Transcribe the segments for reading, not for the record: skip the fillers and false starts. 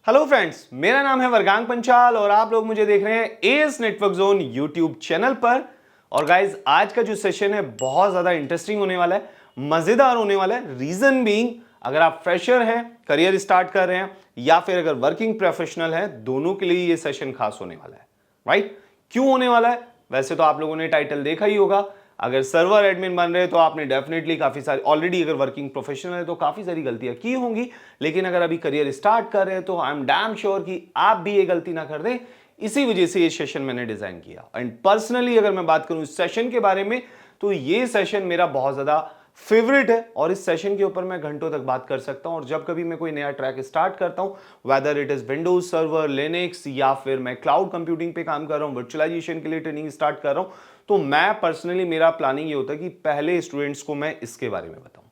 Hello friends, मेरा नाम है वरगांग पंचाल और आप लोग मुझे देख रहे हैं as network zone YouTube channel पर। और गाइज, आज का जो सेशन है बहुत ज्यादा इंटरेस्टिंग होने वाला है, मजेदार होने वाला है। रीजन बीइंग, अगर आप फ्रेशर हैं, करियर स्टार्ट कर रहे हैं, या फिर अगर वर्किंग प्रोफेशनल हैं, दोनों के लिए ये सेशन खास होने वाला है। राइट? क्यों होने वाला है? वैसे तो आप लोगों ने टाइटल देखा ही होगा। अगर सर्वर एडमिन बन रहे हैं तो आपने डेफिनेटली काफी सारी, ऑलरेडी अगर वर्किंग प्रोफेशनल है तो काफी सारी गलतियां की होंगी। लेकिन अगर अभी करियर स्टार्ट कर रहे हैं तो आई एम डैम श्योर कि आप भी ये गलती ना कर दें। इसी वजह से ये सेशन मैंने डिजाइन किया। एंड पर्सनली अगर मैं बात करूं इस सेशन के बारे में, तो ये सेशन मेरा बहुत ज्यादा फेवरेट है और इस सेशन के ऊपर मैं घंटों तक बात कर सकता हूं। और जब कभी मैं कोई नया ट्रैक स्टार्ट करता हूं, whether it is Windows server, Linux, या फिर मैं क्लाउड कंप्यूटिंग पे काम कर रहा हूं, वर्चुअलाइजेशन के लिए ट्रेनिंग स्टार्ट कर रहा हूं, तो मैं पर्सनली, मेरा प्लानिंग ये होता है कि पहले स्टूडेंट्स को मैं इसके बारे में बताऊं।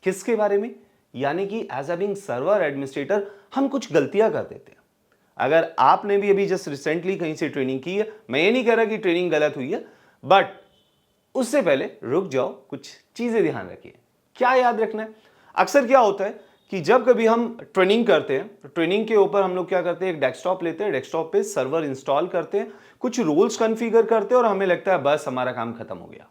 किसके बारे में? यानी कि as a being server administrator हम कुछ गलतियां कर देते हैं। अगर आपने भी अभी जस्ट रिसेंटली कहीं से ट्रेनिंग की है, मैं ये नहीं कह रहा कि ट्रेनिंग गलत हुई है, बट उससे पहले रुक जाओ, कुछ चीजें ध्यान रखिए। क्या याद रखना है? अक्सर क्या होता है कि जब कभी हम ट्रेनिंग करते हैं तो ट्रेनिंग के ऊपर हम लोग क्या करते हैं, एक डेस्कटॉप लेते हैं, डेस्कटॉप पे सर्वर इंस्टॉल करते हैं, कुछ रोल्स कॉन्फ़िगर करते हैं और हमें लगता है बस हमारा काम खत्म हो गया।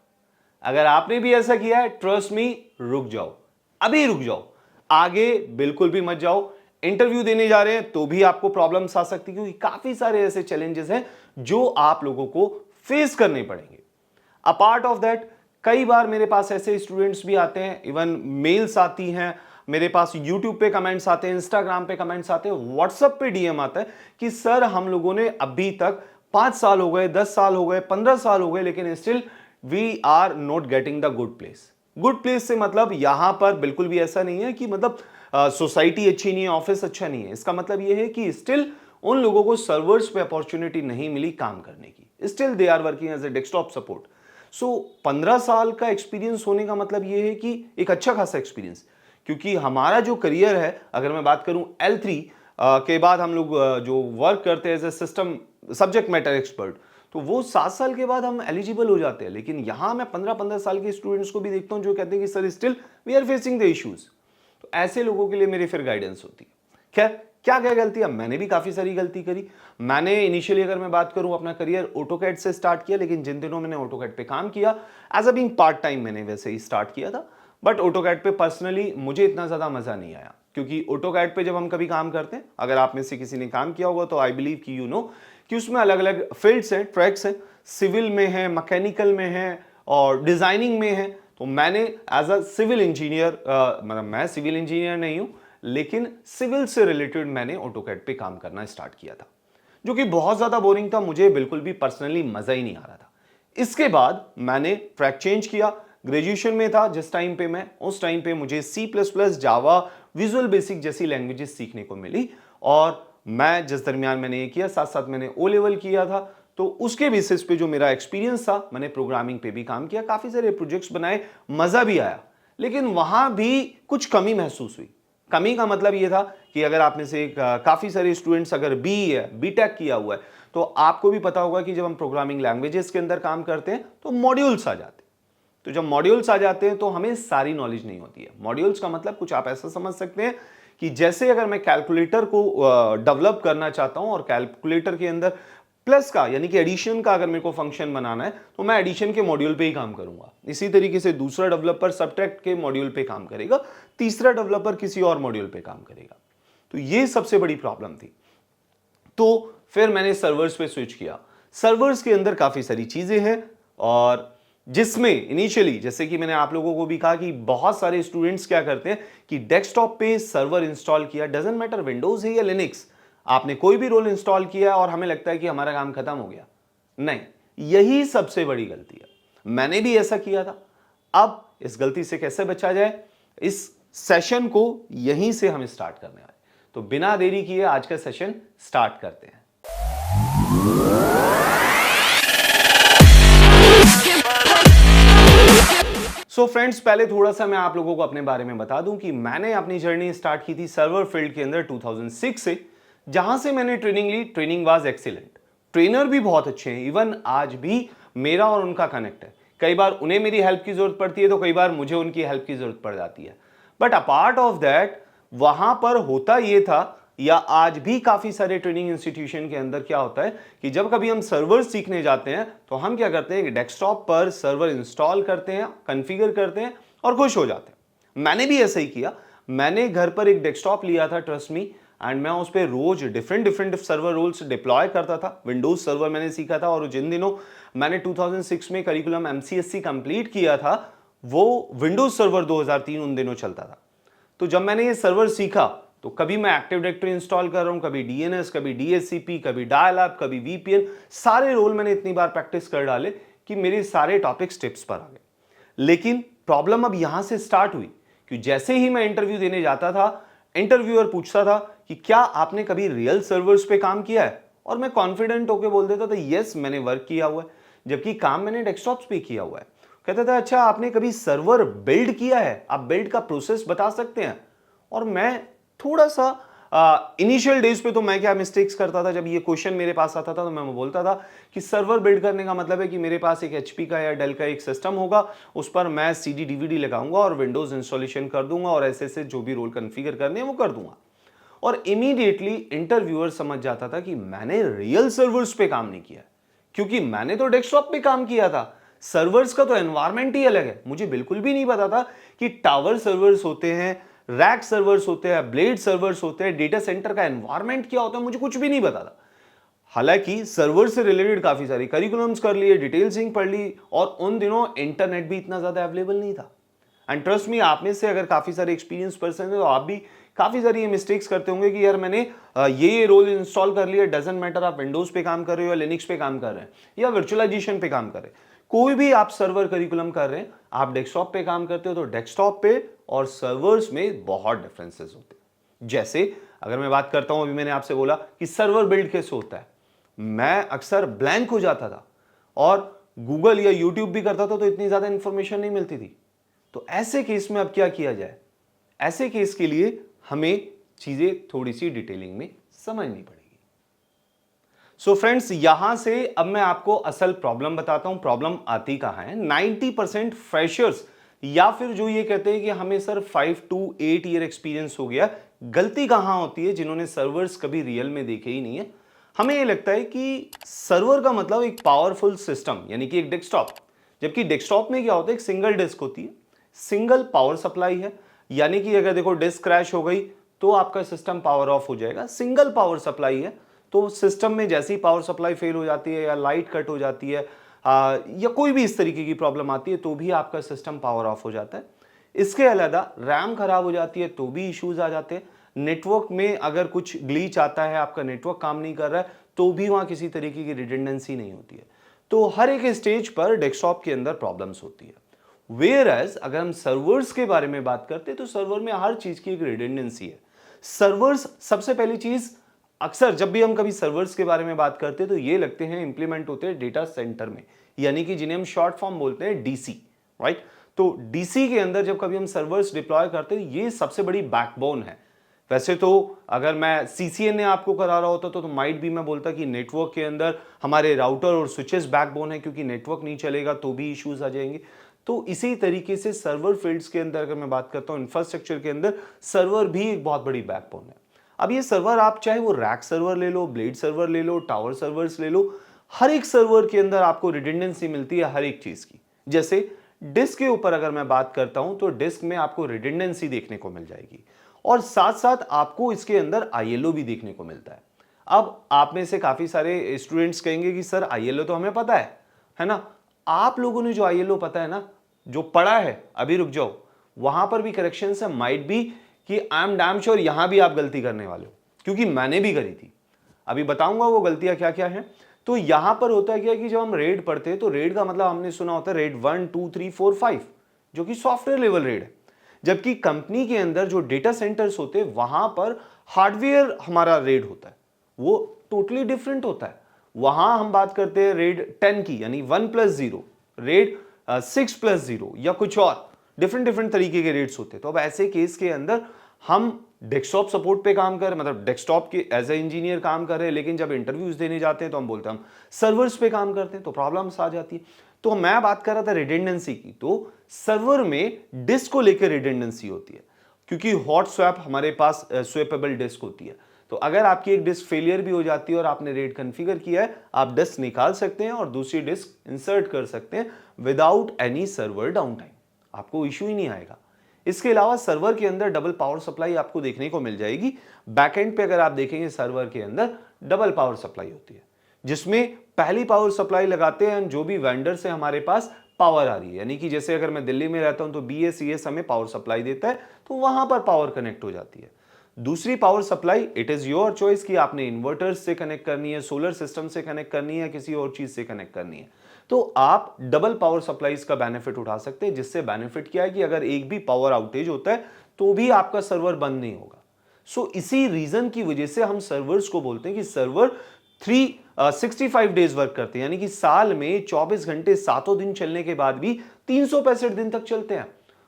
अगर आपने भी ऐसा किया है, ट्रस्ट मी, रुक जाओ, अभी रुक जाओ, आगे बिल्कुल भी मत जाओ। इंटरव्यू देने जा रहे हैं तो भी आपको प्रॉब्लम्स आ सकती है, क्योंकि काफी सारे ऐसे चैलेंजेस हैं जो आप लोगों को फेस करने पड़ेंगे। अपार्ट ऑफ दैट, कई बार मेरे पास ऐसे स्टूडेंट्स भी आते हैं, इवन मेल्स आती हैं, मेरे पास यूट्यूब पे कमेंट्स आते हैं, इंस्टाग्राम पे कमेंट्स आते हैं, व्हाट्सएप पे डीएम आता है कि सर हम लोगों ने अभी तक 5 साल हो गए, 10 साल हो गए, 15 साल हो गए, लेकिन still we are not getting the good place. Good place से मतलब यहां पर बिल्कुल भी ऐसा नहीं है कि मतलब सोसाइटी अच्छी नहीं है, ऑफिस अच्छा नहीं है। इसका मतलब यह है कि स्टिल उन लोगों को सर्वर्स पे अपॉर्चुनिटी नहीं मिली काम करने की, still they are working as a desktop support. So 15 साल का एक्सपीरियंस होने का मतलब यह है कि एक अच्छा खासा एक्सपीरियंस, क्योंकि हमारा जो करियर है, अगर मैं बात करूं L3 के बाद हम लोग जो वर्क करते हैं as a system subject matter expert, तो वो 7 साल के बाद हम एलिजिबल हो जाते हैं। लेकिन यहां मैं 15-15 साल के स्टूडेंट्स को भी देखता हूं जो कहते हैं कि sir still we are facing the issues. तो ऐसे लोगों के लिए मेरी फिर गाइडेंस होती है। खैर, क्या क्या गलतियां, मैंने भी काफी सारी गलती करी। मैंने इनिशियली अगर मैं बात करूं अपना करियर ऑटोकैड से स्टार्ट किया, लेकिन जिन दिनों मैंने ऑटोकैड पे काम किया as a being part time, मैंने वैसे ही स्टार्ट किया था, बट ऑटोकैड पे पर्सनली मुझे इतना ज्यादा मजा नहीं आया। क्योंकि ऑटोकैड पे जब हम कभी काम करते हैं, अगर आप में से किसी ने काम किया होगा तो आई बिलीव कि यू नो कि उसमें अलग अलग फील्ड्स हैं, ट्रैक्स हैं, सिविल में है, मैकेनिकल में है और डिजाइनिंग में है। तो मैंने एज अ सिविल इंजीनियर, मतलब मैं सिविल इंजीनियर नहीं हूं, लेकिन सिविल से रिलेटेड मैंने ऑटोकैड पे काम करना स्टार्ट किया था, जो कि बहुत ज्यादा बोरिंग था, मुझे बिल्कुल भी पर्सनली मजा ही नहीं आ रहा था। इसके बाद मैंने ट्रैक चेंज किया। ग्रेजुएशन में था जिस टाइम पे मैं, उस टाइम पे मुझे C++, जावा, विजुअल बेसिक जैसी लैंग्वेजेस सीखने को मिली, और मैं जिस दरमियान मैंने ये किया, साथ साथ मैंने O लेवल किया था, तो उसके बेसिस पे जो मेरा एक्सपीरियंस था, मैंने प्रोग्रामिंग पे भी काम किया, काफी सारे प्रोजेक्ट्स बनाए, मजा भी आया। लेकिन वहां भी कुछ कमी महसूस हुई। कमी का मतलब यह था कि अगर आप में से काफी सारे स्टूडेंट्स अगर बीटेक किया हुआ है, तो आपको भी पता होगा कि जब हम प्रोग्रामिंग लैंग्वेजेस के अंदर काम करते हैं तो मॉड्यूल्स आ जाते हैं। तो जब मॉड्यूल्स आ जाते हैं तो हमें सारी नॉलेज नहीं होती है। मॉड्यूल्स का मतलब कुछ आप ऐसा समझ सकते हैं कि जैसे अगर मैं कैलकुलेटर को डेवलप करना चाहता हूं और कैलकुलेटर के अंदर प्लस का यानी कि एडिशन का अगर मेरे को फंक्शन बनाना है, तो मैं एडिशन के मॉड्यूल पे ही काम करूंगा। इसी तरीके से दूसरा डेवलपर सब्ट्रैक्ट के मॉड्यूल पे काम करेगा, तीसरा डेवलपर किसी और मॉड्यूल पे काम करेगा। तो ये सबसे बड़ी प्रॉब्लम थी। तो फिर मैंने सर्वर्स पे स्विच किया। सर्वर्स के अंदर काफी सारी चीजें हैं, और जिसमें इनिशियली, जैसे कि मैंने आप लोगों को भी कहा कि बहुत सारे स्टूडेंट्स क्या करते हैं कि डेस्कटॉप पे सर्वर इंस्टॉल किया, डजंट मैटर विंडोज है या लिनक्स, आपने कोई भी रोल इंस्टॉल किया और हमें लगता है कि हमारा काम खत्म हो गया। नहीं, यही सबसे बड़ी गलती है। मैंने भी ऐसा किया था। अब इस गलती से कैसे बचा जाए, इस सेशन को यहीं से हम स्टार्ट करने वाले। तो बिना देरी किए आज का सेशन स्टार्ट करते हैं। सो फ्रेंड्स, पहले थोड़ा सा मैं आप लोगों को अपने बारे में बता दूं कि मैंने अपनी जर्नी स्टार्ट की थी सर्वर फील्ड के अंदर 2006 से, जहां से मैंने ट्रेनिंग ली। ट्रेनिंग वाज एक्सीलेंट, ट्रेनर भी बहुत अच्छे हैं, इवन आज भी मेरा और उनका कनेक्ट है। कई बार उन्हें मेरी हेल्प की जरूरत पड़ती है तो कई बार मुझे उनकी हेल्प की जरूरत पड़ जाती है। बट अपार्ट ऑफ दैट, वहां पर होता यह था या आज भी काफी सारे ट्रेनिंग इंस्टीट्यूशन के अंदर क्या होता है कि जब कभी हम सर्वर सीखने जाते हैं तो हम क्या करते हैं, डेस्कटॉप पर सर्वर इंस्टॉल करते हैं, कॉन्फ़िगर करते हैं और खुश हो जाते हैं। मैंने भी ऐसा ही किया। मैंने घर पर एक डेस्कटॉप लिया था, ट्रस्ट मी, एंड मैं उस पर रोज डिफरेंट सर्वर रोल्स डिप्लॉय करता था। विंडोज सर्वर मैंने सीखा था, और जिन दिनों मैंने 2006 में करिकुलम MCSE कंप्लीट किया था, वो विंडोज सर्वर 2003 उन दिनों चलता था। तो जब मैंने ये सर्वर सीखा तो कभी मैं एक्टिव डायरेक्टरी इंस्टॉल कर रहा हूं, कभी DNS, कभी DHCP, कभी डायल ऐप, कभी VPN, सारे रोल मैंने इतनी बार प्रैक्टिस कर डाले कि मेरे सारे टॉपिक्स टिप्स पर आ गए। लेकिन प्रॉब्लम अब यहां से स्टार्ट हुई कि जैसे ही मैं इंटरव्यू देने जाता था, इंटरव्यूअर पूछता था कि क्या आपने कभी रियल सर्वर्स पे काम किया है, और मैं कॉन्फिडेंट होकर बोल देता था यस मैंने वर्क किया हुआ है, जबकि काम मैंने डेस्कटॉप्स पे किया हुआ है। कहता था अच्छा आपने कभी सर्वर बिल्ड किया है, आप बिल्ड का प्रोसेस बता सकते हैं। और मैं थोड़ा सा इनिशियल डेज पे तो मैं क्या मिस्टेक्स करता था, जब ये क्वेश्चन मेरे पास आता था तो मैं बोलता था कि सर्वर बिल्ड करने का मतलब है कि मेरे पास एक HP का या डेल का एक सिस्टम होगा, उस पर मैं CD DVD लगाऊंगा और विंडोज इंस्टॉलेशन कर दूंगा और ऐसे जो भी रोल कॉन्फ़िगर करने हैं वो कर दूंगा। और इमीडिएटली इंटरव्यूअर समझ जाता था कि मैंने रियल सर्वर्स पे काम नहीं किया, क्योंकि मैंने तो डेस्कटॉप पे काम किया था। सर्वर्स का तो एनवायरनमेंट ही अलग है। मुझे बिल्कुल भी नहीं पता था कि टावर सर्वर्स होते हैं, रैक सर्वर्स होते हैं, ब्लेड सर्वर्स होते हैं, डेटा सेंटर का एनवायरनमेंट क्या होता है, मुझे कुछ भी नहीं पता था। हालांकि सर्वर से रिलेटेड काफी सारी करिकुलम्स कर लिए, डिटेल सिंक पढ़ ली, और उन दिनों इंटरनेट भी इतना ज्यादा अवेलेबल नहीं था। एंड ट्रस्ट मी, आप में से अगर काफी सारे एक्सपीरियंस पर्सन है तो आप भी काफी सारी ये मिस्टेक्स करते होंगे कि यार मैंने ये रोल इंस्टॉल कर लिया। डजंट मैटर आप विंडोज पे काम कर रहे हो या लिनक्स पे काम कर रहे हैं या वर्चुअलाइजेशन पे काम कर रहे हैं, कोई भी आप सर्वर करिकुलम कर रहे हैं, आप डेस्कटॉप पे काम करते हो तो डेस्कटॉप पे और सर्वर्स में बहुत डिफरेंसेस होते हैं। जैसे अगर मैं बात करता हूं, अभी मैंने आपसे बोला कि सर्वर बिल्ड कैसे होता है, मैं अक्सर ब्लैंक हो जाता था और गूगल या यूट्यूब भी करता था तो इतनी ज्यादा इंफॉर्मेशन नहीं मिलती थी। तो ऐसे केस में अब क्या किया जाए? ऐसे केस के लिए हमें चीजें थोड़ी सी डिटेलिंग में समझनी पड़ेगी। सो फ्रेंड्स, यहां से अब मैं आपको असल प्रॉब्लम बताता हूं। प्रॉब्लम आती कहां है? 90% फ्रेशर्स या फिर जो ये कहते हैं कि हमें सर 5 to 8 ईयर एक्सपीरियंस हो गया, गलती कहां होती है? जिन्होंने सर्वर्स कभी रियल में देखे ही नहीं है। हमें ये लगता है कि सर्वर का मतलब एक पावरफुल सिस्टम, यानी कि एक डेस्कटॉप, जबकि डेस्कटॉप में क्या होता है, एक सिंगल डिस्क होती है, सिंगल पावर सप्लाई है, यानी कि अगर देखो डिस्क क्रैश हो गई तो आपका सिस्टम पावर ऑफ हो जाएगा। सिंगल पावर सप्लाई है तो सिस्टम में जैसी पावर सप्लाई फेल हो जाती है या लाइट कट हो जाती है या कोई भी इस तरीके की प्रॉब्लम आती है तो भी आपका सिस्टम पावर ऑफ हो जाता है। इसके अलावा रैम खराब हो जाती है तो भी इश्यूज आ जाते हैं। नेटवर्क में अगर कुछ ग्लीच आता है, आपका नेटवर्क काम नहीं कर रहा है, तो भी वहां किसी तरीके की रिडंडेंसी नहीं होती है। तो हर एक स्टेज पर डेस्कटॉप के अंदर प्रॉब्लम्स होती है। वेयर एज अगर हम सर्वर्स के बारे में बात करते हैं तो सर्वर में हर चीज की एक रिडंडेंसी है। सर्वर्स, सबसे पहली चीज, अक्सर जब भी हम कभी सर्वर्स के बारे में बात करते हैं तो ये लगते हैं इंप्लीमेंट होते हैं डेटा सेंटर में, यानी कि जिन्हें हम शॉर्ट फॉर्म बोलते हैं DC, राइट? तो DC के अंदर जब कभी हम सर्वर्स डिप्लॉय करते हैं, ये सबसे बड़ी बैकबोन है। वैसे तो अगर मैं CCNA आपको करा रहा होता तो माइट भी मैं बोलता कि नेटवर्क के अंदर हमारे राउटर और स्विचेस बैकबोन है, क्योंकि नेटवर्क नहीं चलेगा तो भी इश्यूज आ जाएंगे। तो इसी तरीके से सर्वर फील्ड्स के अंदर अगर मैं बात करता हूं, इंफ्रास्ट्रक्चर के अंदर सर्वर भी एक बहुत बड़ी बैकबोन है। अब ये सर्वर आप चाहे वो रैक सर्वर ले लो, ब्लेड सर्वर ले लो, टावर सर्वर्स ले लो, हर एक सर्वर के अंदर आपको रिडंडेंसी मिलती है हर एक चीज की। जैसे डिस्क के ऊपर अगर मैं बात करता हूं तो डिस्क में आपको रिडंडेंसी देखने को मिल जाएगी, और साथ साथ आपको इसके अंदर ILO भी देखने को मिलता है। अब आप में से काफी सारे स्टूडेंट्स कहेंगे कि सर ILO तो हमें पता है ना? आप लोगों ने जो ILO पता है ना, जो पढ़ा है, अभी रुक जाओ, वहां पर भी करेक्शन है, माइट बी कि आई एम डैम श्योर यहां भी आप गलती करने वाले हो, क्योंकि मैंने भी करी थी। अभी बताऊंगा वो गलतियां क्या क्या हैं। तो यहां पर होता है क्या कि जब हम रेड पढ़ते हैं तो रेड का मतलब हमने सुना होता है रेड 1 2 3 4 5, जो कि सॉफ्टवेयर लेवल रेड है। जबकि कंपनी के अंदर जो डेटा सेंटर्स होते हैं वहां पर हार्डवेयर हमारा रेड होता है, वो टोटली डिफरेंट होता है। वहां हम बात करते हैं रेड 10 की, यानी 1+0, रेड 6+0 या कुछ और डिफरेंट तरीके के रेट्स होते हैं। तो अब ऐसे केस के अंदर हम डेस्कटॉप सपोर्ट पे काम कर, मतलब डेस्कटॉप के एज ए इंजीनियर काम कर रहे हैं, लेकिन जब इंटरव्यूज देने जाते हैं तो हम बोलते हैं हम सर्वर्स पे काम करते हैं, तो प्रॉब्लम्स आ जाती है। तो मैं बात कर रहा था रिडंडेंसी की, तो सर्वर में डिस्क को लेकर रिडंडेंसी होती है, क्योंकि हॉट स्वैप हमारे पास स्वेपेबल डिस्क होती है। तो तो अगर आपकी एक डिस्क फेलियर भी हो जाती है और आपने रेड कॉन्फ़िगर किया है, आप डिस्क निकाल सकते हैं और दूसरी डिस्क इंसर्ट कर सकते हैं without any server down time, आपको इश्यू ही नहीं आएगा। इसके अलावा सर्वर के अंदर डबल पावर सप्लाई आपको देखने को मिल जाएगी। बैकएंड पे अगर आप देखेंगे सर्वर के अंदर डबल पावर सप्लाई होती है, जिसमें पहली पावर सप्लाई लगाते हैं जो भी वेंडर से हमारे पास पावर आ रही है, यानी कि जैसे अगर मैं दिल्ली में रहता हूं तो BSES हमें पावर सप्लाई देता है, तो वहां पर पावर कनेक्ट हो जाती है। दूसरी power supply it is your choice कि आपने इन्वर्टर्स से कनेक्ट करनी है, सोलर सिस्टम से कनेक्ट करनी है, किसी और चीज से कनेक्ट करनी है, तो आप डबल पावर सप्लाईज का बेनिफिट उठा सकते हैं। जिससे बेनिफिट क्या है कि अगर एक भी पावर आउटेज होता है तो भी आपका सर्वर बंद नहीं होगा। सो इसी रीजन की वजह से हम सर्वर्स को बोलते हैं कि सर्वर 365 डेज वर्क करते हैं, यानी कि साल में 24 घंटे 7 दिन चलने के बाद भी 365 दिन तक चलते हैं।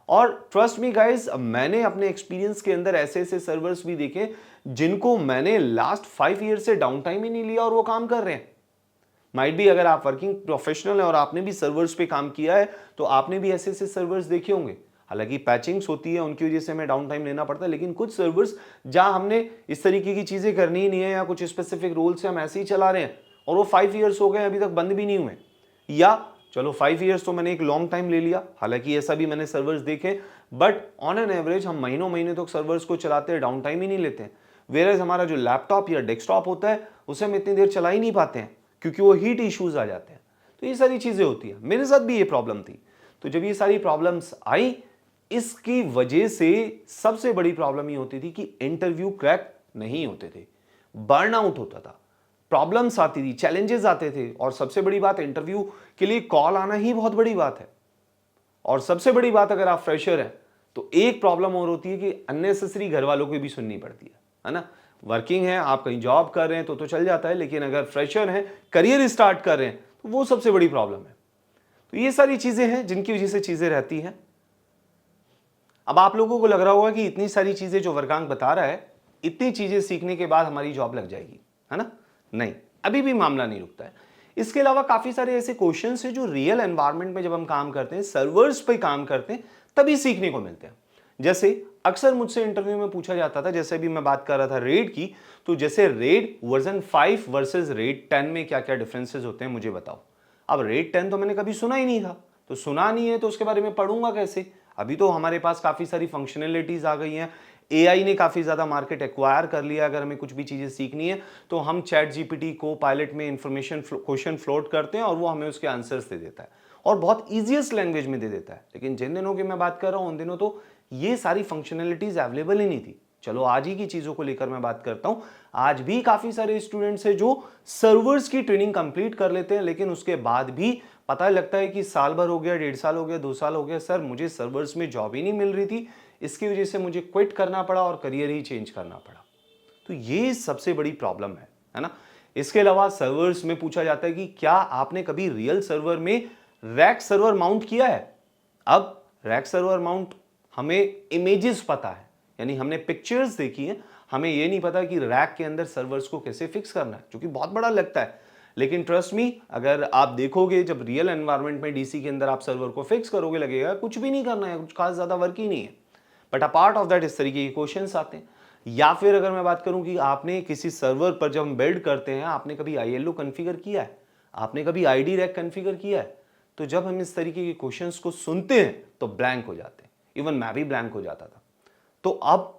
और ट्रस्ट मी गाइस, मैंने अपने एक्सपीरियंस के अंदर ऐसे ऐसे सर्वर्स भी देखे जिनको मैंने लास्ट 5 ईयर से डाउन टाइम ही नहीं लिया और वो काम कर रहे हैं। माइट भी अगर आप वर्किंग प्रोफेशनल है और आपने भी सर्वर्स पे काम किया है तो आपने भी ऐसे ऐसे सर्वर्स देखे होंगे। हालांकि पैचिंग्स होती है, उनकी वजह से हमें डाउन टाइम लेना पड़ता है, लेकिन कुछ सर्वर्स जहां हमने इस तरीके की चीजें करनी ही नहीं है या कुछ स्पेसिफिक रूल से हम ऐसे ही चला रहे हैं और वो 5 ईयर्स हो गए अभी तक बंद भी नहीं हुए, या चलो 5 ईयर्स तो मैंने एक लॉन्ग टाइम ले लिया, हालांकि ऐसा भी मैंने सर्वर्स देखे, बट ऑन एन एवरेज हम महीनों महीने तक सर्वर्स को चलाते हैं, डाउन टाइम ही नहीं लेते हैं। वेयरएज हमारा जो लैपटॉप या डेस्कटॉप होता है उसे हम इतनी देर चला ही नहीं पाते हैं क्योंकि वो हीट इश्यूज आ जाते हैं। तो ये सारी चीजें होती है, मेरे साथ भी ये प्रॉब्लम थी। तो जब ये सारी प्रॉब्लम्स आई, इसकी वजह से सबसे बड़ी प्रॉब्लम ये होती थी कि इंटरव्यू क्रैक नहीं होते थे, बर्नआउट होता था, प्रॉब्लम्स आती थी, चैलेंजेस आते थे, और सबसे बड़ी बात इंटरव्यू के लिए कॉल आना ही बहुत बड़ी बात है। और सबसे बड़ी बात, अगर आप फ्रेशर हैं तो एक प्रॉब्लम और होती है कि अननेसेसरी घर वालों की भी सुननी पड़ती है ना। वर्किंग है, आप कहीं जॉब कर रहे हैं तो चल जाता है, लेकिन अगर फ्रेशर हैं, करियर स्टार्ट कर रहे हैं, तो वो सबसे बड़ी प्रॉब्लम है। तो ये सारी चीजें हैं जिनकी वजह से चीजें रहती हैं। अब आप लोगों को लग रहा होगा कि इतनी सारी चीजें जो वर्गांक बता रहा है, इतनी चीजें सीखने के बाद हमारी जॉब लग जाएगी, है ना। नहीं, अभी भी मामला नहीं रुकता है। इसके अलावा काफी सारे ऐसे क्वेश्चंस हैं जो रियल एनवायरनमेंट में जब हम काम करते हैं, सर्वर्स पे काम करते हैं, तभी सीखने को मिलते हैं। जैसे अक्सर मुझसे इंटरव्यू में पूछा जाता था, जैसे भी मैं बात कर रहा था रेड की, तो जैसे रेड वर्जन 5 वर्सेस रेड 10 में क्या क्या डिफरेंसेस होते हैं मुझे बताओ। अब रेड 10 तो मैंने कभी सुना ही नहीं था, तो सुना नहीं है तो उसके बारे में पढ़ूंगा कैसे। अभी तो हमारे पास काफी सारी फंक्शनैलिटीज आ गई हैं, AI ने काफी ज्यादा मार्केट एक्वायर कर लिया। अगर हमें कुछ भी चीजें सीखनी है तो हम चैट जीपीटी को पायलट में इंफॉर्मेशन क्वेश्चन फ्लोट करते हैं और वो हमें उसके आंसर्स दे देता है और बहुत ईजीएस्ट लैंग्वेज में दे देता है। लेकिन जिन दिनों की मैं बात कर रहा हूं उन दिनों तो ये सारी फंक्शनैलिटीज अवेलेबल ही नहीं थी। चलो आज ही की चीजों को लेकर मैं बात करता हूं। आज भी काफी सारे स्टूडेंट्स हैं जो सर्वर्स की ट्रेनिंग कंप्लीट कर लेते हैं, लेकिन उसके बाद भी पता लगता है कि साल भर हो गया, 1.5 साल हो गया, 2 साल हो गया, सर मुझे सर्वर्स में जॉब ही नहीं मिल रही थी, इसकी वजह से मुझे क्विट करना पड़ा और करियर ही चेंज करना पड़ा। तो ये सबसे बड़ी प्रॉब्लम है ना। इसके अलावा सर्वर्स में पूछा जाता है कि क्या आपने कभी रियल सर्वर में रैक सर्वर माउंट किया है। अब रैक सर्वर माउंट हमें इमेजेस पता है, यानी हमने पिक्चर्स देखी हैं, हमें ये नहीं पता कि रैक के अंदर सर्वर्स को कैसे फिक्स करना है, जो कि बहुत बड़ा लगता है। लेकिन ट्रस्ट मी, अगर आप देखोगे जब रियल एनवायरनमेंट में डीसी के अंदर आप सर्वर को फिक्स करोगे, लगेगा कुछ भी नहीं करना है, कुछ खास ज्यादा वर्क ही नहीं है। बट अपार्ट ऑफ दैट इस तरीके के क्वेश्चंस आते हैं। या फिर अगर मैं बात करूं कि आपने किसी सर्वर पर जब हम बिल्ड करते हैं, आपने कभी ILO कॉन्फ़िगर किया है, आपने कभी ID रैक कॉन्फ़िगर किया है, तो जब हम इस तरीके के क्वेश्चंस को सुनते हैं तो ब्लैंक हो जाते हैं। इवन मैं भी ब्लैंक हो जाता था। तो अब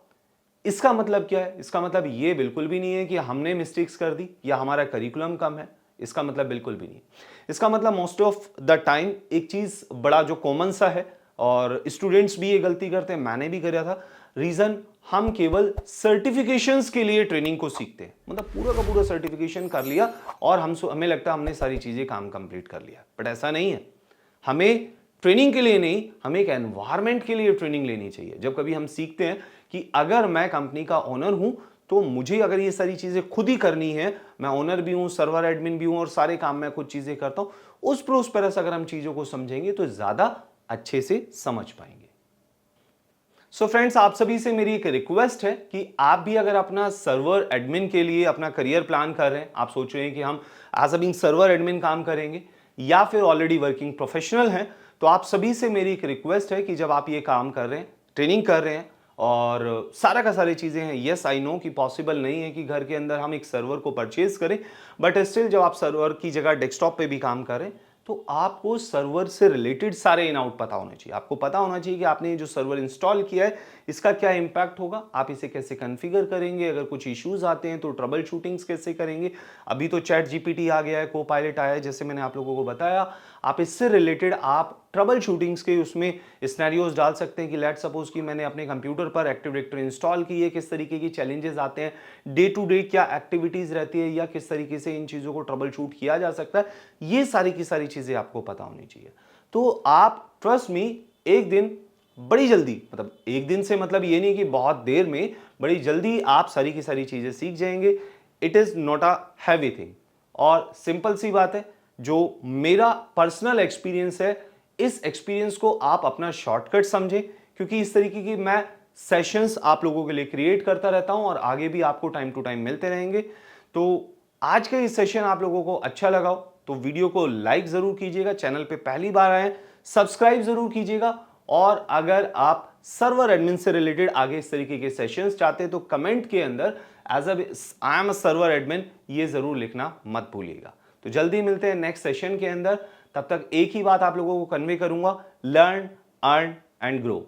इसका मतलब क्या है? इसका मतलब ये बिल्कुल भी नहीं है कि हमने मिस्टेक्स कर दी या हमारा करिकुलम कम है, इसका मतलब बिल्कुल भी नहीं। इसका मतलब मोस्ट ऑफ द टाइम एक चीज बड़ा जो कॉमन सा है और स्टूडेंट्स भी ये गलती करते हैं, मैंने भी किया था। रीजन, हम केवल सर्टिफिकेशंस के लिए ट्रेनिंग को सीखते हैं, मतलब पूरा का पूरा सर्टिफिकेशन कर लिया और हमें लगता है हमने सारी चीजें काम कंप्लीट कर लिया। बट ऐसा नहीं है। हमें ट्रेनिंग के लिए नहीं, हमें एक एनवायरनमेंट के लिए ट्रेनिंग लेनी चाहिए। जब कभी हम सीखते हैं कि अगर मैं कंपनी का ओनर हूं तो मुझे अगर ये सारी चीजें खुद ही करनी है, मैं ओनर भी हूं, सर्वर एडमिन भी हूं और सारे काम मैं खुद चीजें करता हूं, उस प्रोस्पेरस अगर हम चीजों को समझेंगे तो ज्यादा अच्छे से समझ पाएंगे। सो फ्रेंड्स, आप सभी से मेरी एक रिक्वेस्ट है कि आप भी अगर अपना सर्वर एडमिन के लिए अपना करियर प्लान कर रहे हैं, आप सोच रहे हैं कि हम as a being server admin काम करेंगे या फिर ऑलरेडी वर्किंग प्रोफेशनल हैं, तो आप सभी से मेरी एक रिक्वेस्ट है कि जब आप ये काम कर रहे हैं, ट्रेनिंग कर रहे हैं और सारा का सारी चीज़ें हैं। यस आई नो कि पॉसिबल नहीं है कि घर के अंदर हम एक सर्वर को परचेज करें, बट स्टिल जब आप सर्वर की जगह डेस्कटॉप पे भी काम करें तो आपको सर्वर से रिलेटेड सारे इन आउट पता होने चाहिए। आपको पता होना चाहिए कि आपने जो सर्वर इंस्टॉल किया है इसका क्या इंपैक्ट होगा, आप इसे कैसे कॉन्फ़िगर करेंगे, अगर कुछ इश्यूज आते हैं तो ट्रबल शूटिंग्स कैसे करेंगे। अभी तो चैट जीपीटी आ गया है, को पायलट आया है, जैसे मैंने आप लोगों को बताया। आप इससे रिलेटेड आप ट्रबल शूटिंग्स के उसमें सिनेरियोज डाल सकते हैं कि लेट सपोज कि मैंने अपने कंप्यूटर पर एक्टिव डायरेक्टरी इंस्टॉल की है, किस तरीके की चैलेंजेस आते हैं, डे टू डे क्या एक्टिविटीज रहती है, या किस तरीके से इन चीज़ों को ट्रबल शूट किया जा सकता है। ये सारी की सारी चीज़ें आपको पता होनी चाहिए। तो आप ट्रस्ट मी, एक दिन बड़ी जल्दी, मतलब एक दिन से मतलब ये नहीं कि बहुत देर में, बड़ी जल्दी आप सारी की सारी चीज़ें सीख जाएंगे। It is not a heavy thing, और सिंपल सी बात है, जो मेरा पर्सनल एक्सपीरियंस है इस एक्सपीरियंस को आप अपना शॉर्टकट समझें, क्योंकि इस तरीके की मैं सेशंस आप लोगों के लिए क्रिएट करता रहता हूं और आगे भी आपको टाइम टू टाइम मिलते रहेंगे। तो आज का ये सेशन आप लोगों को अच्छा लगा हो तो वीडियो को लाइक जरूर कीजिएगा, चैनल पे पहली बार आए सब्सक्राइब जरूर कीजिएगा, और अगर आप सर्वर एडमिन से रिलेटेड आगे इस तरीके के सेशंस चाहते हैं तो कमेंट के अंदर as I am a server admin ये जरूर लिखना मत भूलिएगा। तो जल्दी मिलते हैं नेक्स्ट सेशन के अंदर, तब तक एक ही बात आप लोगों को कन्वे करूंगा, लर्न, अर्न एंड ग्रो।